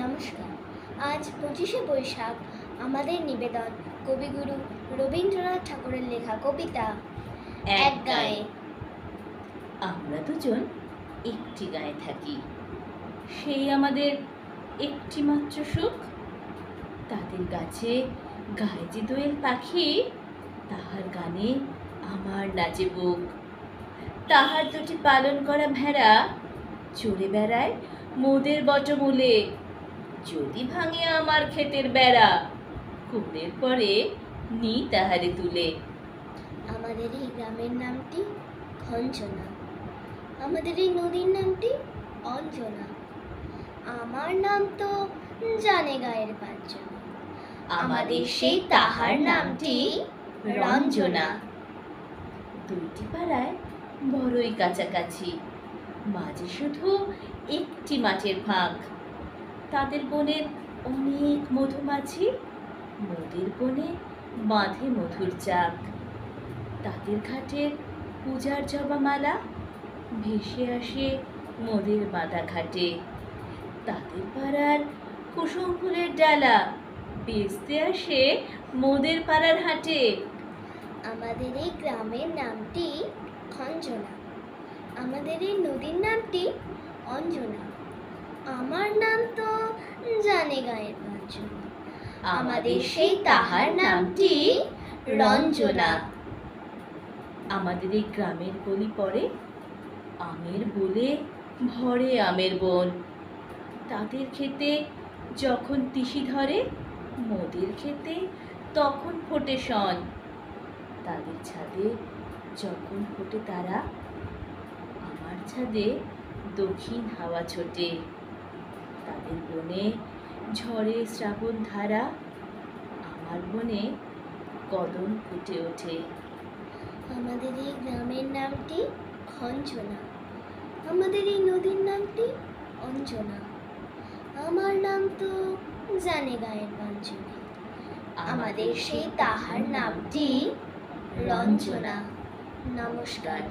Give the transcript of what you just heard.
নমস্কার। আজ 25শে বৈশাখ। আমাদের নিবেদন কবিগুরু রবীন্দ্রনাথ ঠাকুরের লেখা কবিতা এক গায়ে। আমরা দুজন একটি গায়ে থাকি, সেই আমাদের একটি মাত্র সুখ। তাদের গাছে গায়ে যে দোয়েল পাখি, তাহার গানে আমার নাচে বুক। তাহার দুটি পালন করা ভেড়া চড়ে বেড়ায় মোদের বটমূলে। যদি ভাঙে আমার ক্ষেতের বেড়া, কুলের পরে নি তাহারে তুলে। আমাদের এই গ্রামের নামটি খঞ্চনা, আমাদের এই নদীর নামটি অঞ্জনা। আমার নাম তো জানে গায়ের পাঁচজন, আমাদের সেই তাহার নামটি রঞ্জনা। দুইটি পাড়ায় বড়ই কাছাকাছি, মাঝে শুধু একটি মাঠের ফাঁক। তাদের বনের অনেক মধুমাছি, মোদের বনে বাঁধে মধুর চাক। তাদের ঘাটের পূজার জবা মালা ভেসে আসে মোদের বাঁধা ঘাটে। তাদের পাড়ার কুসুম ফুলের ডালা বেচতে আসে মোদের পাড়ার হাটে। আমাদের এই গ্রামের নামটি খঞ্জনা, আমাদের এই নদীর নামটি অঞ্জনা। আমার নাম তো জানে গায়ের পাঁচজন, আমাদের সেই তাহার নামটি রঞ্জনা। আমাদের এই গ্রামের গলি পরে আমের বলে ভরে আমের বন। তাদের খেতে যখন তিসি ধরে, মোদের খেতে তখন ফোটে শন। তাদের ছাদে যখন ফোটে তারা, আমার ছাদে দক্ষিণ হাওয়া ছোটে। তাদের বনে ঝড়ে শ্রাবণ ধারা, আমার বনে কদম ফুটে ওঠে। আমাদের এই গ্রামের নামটি খঞ্জনা, আমাদের এই নদীর নামটি অঞ্জনা। আমার নাম তো জানে গায়ের পাঁচজন, আমাদের সেই তাহার নামটি রঞ্জনা। নমস্কার।